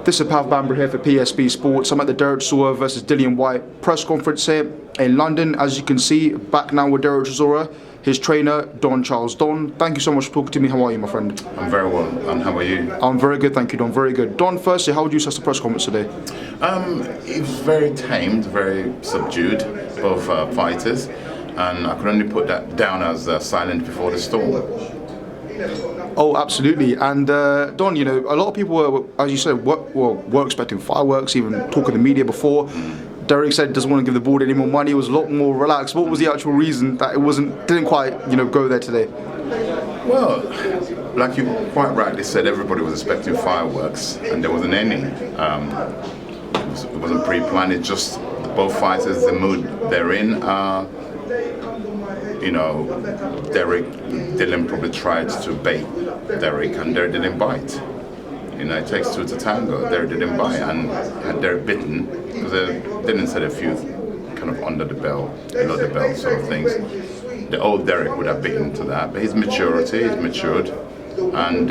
This is Pav Bamber here for PSB Sports. I'm at the Derek Chisora versus Dillian Whyte press conference here in London. As you can see, back now with Derek Chisora, his trainer, Don Charles. Don, thank you so much for talking to me. How are you, my friend? I'm very well, and how are you? I'm very good, thank you, Don. Very good. Don, firstly, how would you assess the press conference today? It was very tamed, very subdued, both fighters, and I could only put that down as silent before the storm. Oh, absolutely. And Don, you know, a lot of people were, as you said, were expecting fireworks, even talking to the media before. Derek said he doesn't want to give the board any more money. It was a lot more relaxed. What was the actual reason that didn't quite, go there today? Well, like you quite rightly said, everybody was expecting fireworks, and there wasn't any. It wasn't pre-planned. It's just both fighters, the mood they're in. Dylan probably tried to bait Derek, and Derek didn't bite. It takes two to tango. Derek didn't bite, and had Derek bitten, because Dylan said a few kind of under the belt, below the belt sort of things. The old Derek would have bitten to that, but his maturity, he's matured, and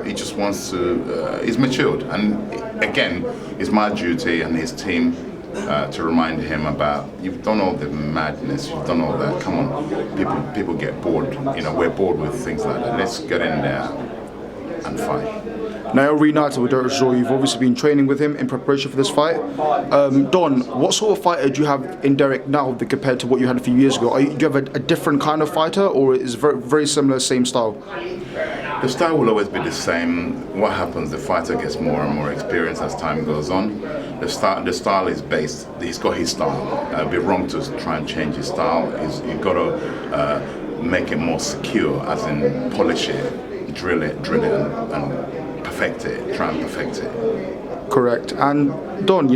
he just wants to. He's matured, and again, it's my duty and his team. To remind him about, you've done all the madness, you've done all that, come on, people get bored, we're bored with things like that, let's get in there and fight. Now you're reunited with Derek Chisora. You've obviously been training with him in preparation for this fight. Don, what sort of fighter do you have in Derek now compared to what you had a few years ago? Do you have a different kind of fighter, or is it very, very similar, same style? The style will always be the same. What happens, the fighter gets more and more experience as time goes on. The style is based, he's got his style. It'd be wrong to try and change his style. You've got to make it more secure, as in polish it, drill it, and perfect it, try and perfect it. Correct. And Don,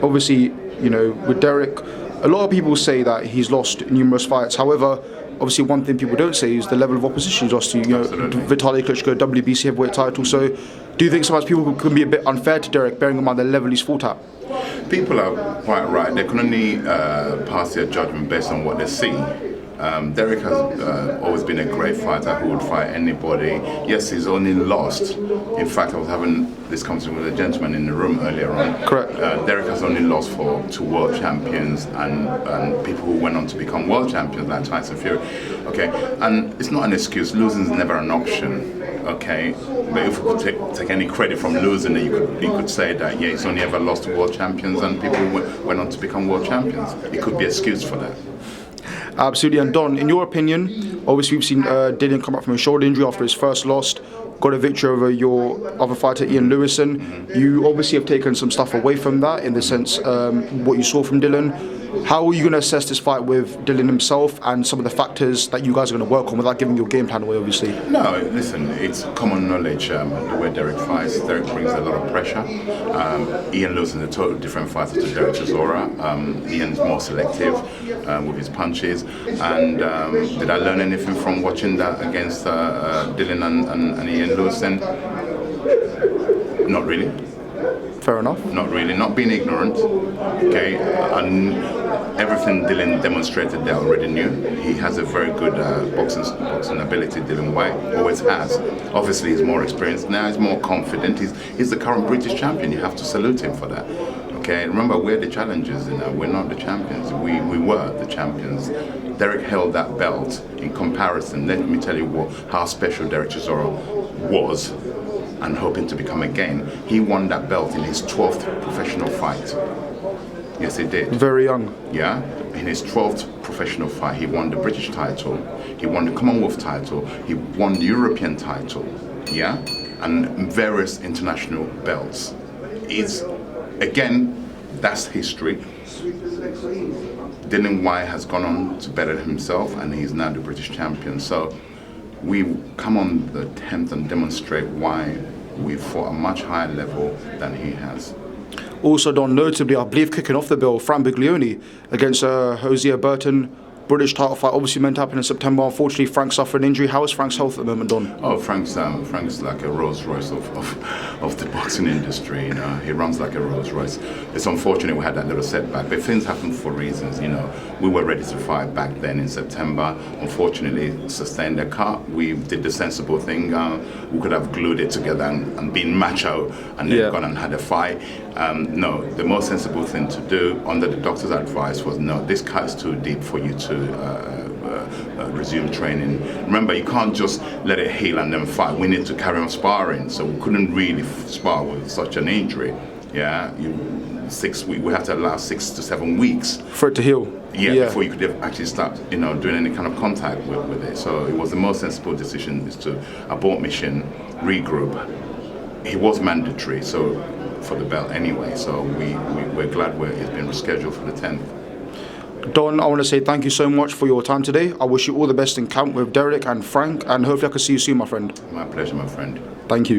obviously, with Derek, a lot of people say that he's lost numerous fights. However, obviously, one thing people don't say is the level of opposition he's lost to. Vitaly Klitschko, WBC heavyweight title. So, do you think sometimes people can be a bit unfair to Derek, bearing in mind the level he's fought at? People are quite right. They can only pass their judgment based on what they see. Derek has always been a great fighter who would fight anybody. Yes, he's only lost. In fact, I was having this conversation with a gentleman in the room earlier on. Correct. Derek has only lost to world champions and people who went on to become world champions like Tyson Fury. Okay, and it's not an excuse. Losing is never an option. Okay, but if we could take any credit from losing, you could say that he's only ever lost to world champions and people went on to become world champions. It could be excused for that. Absolutely. And Don, in your opinion, obviously we've seen Dillian come back from a shoulder injury after his first loss, got a victory over your other fighter, Ian Lewison. Mm-hmm. You obviously have taken some stuff away from that, in the sense what you saw from Dillian. How are you going to assess this fight with Dillian himself and some of the factors that you guys are going to work on without giving your game plan away, obviously? No, listen, it's common knowledge the way Derek fights. Derek brings a lot of pressure. Ian Lewis is a totally different fighter to Derek Chisora. Ian's more selective with his punches. And did I learn anything from watching that against Dillian and Ian Lewis? Then not really. Fair enough. Not really. Not being ignorant. Okay. And everything Dillian demonstrated, they already knew. He has a very good boxing ability. Dillian Whyte always has. Obviously, he's more experienced now. He's more confident. He's the current British champion. You have to salute him for that. Okay. Remember, we're the challengers. We're not the champions. We were the champions. Derek held that belt. In comparison, let me tell you how special Derek Chisora was. And hoping to become again. He won that belt in his 12th professional fight. Yes, he did. Very young. Yeah, in his 12th professional fight, he won the British title, he won the Commonwealth title, he won the European title, yeah, and various international belts. Again, that's history. Dillian Whyte has gone on to better himself, and he's now the British champion. So we come on the 10th and demonstrate why we fought a much higher level than he has. Also, Don, notably, I believe kicking off the bill, Fran Biglione against Hosea Burton, British title fight, obviously meant to happen in September. Unfortunately, Frank suffered an injury. How is Frank's health at the moment, Don? Oh, Frank's like a Rolls Royce of the boxing industry. You know, he runs like a Rolls Royce. It's unfortunate we had that little setback, but things happen for reasons. You know, we were ready to fight back then in September. Unfortunately, sustained a cut. We did the sensible thing. We could have glued it together and been macho and then gone and had a fight. No, the most sensible thing to do under the doctor's advice was no, this cut is too deep for you to resume training. Remember, you can't just let it heal and then fight. We need to carry on sparring, so we couldn't really spar with such an injury. Yeah, we have to allow 6 to 7 weeks For it to heal. Yeah, before you could actually start, doing any kind of contact with it. So it was the most sensible decision is to abort mission, regroup. It was mandatory, so for the belt anyway. So we're glad it's been rescheduled for the 10th. Don, I want to say thank you so much for your time today. I wish you all the best in camp with Derek and Frank, and hopefully I can see you soon, my friend. My pleasure, my friend. Thank you.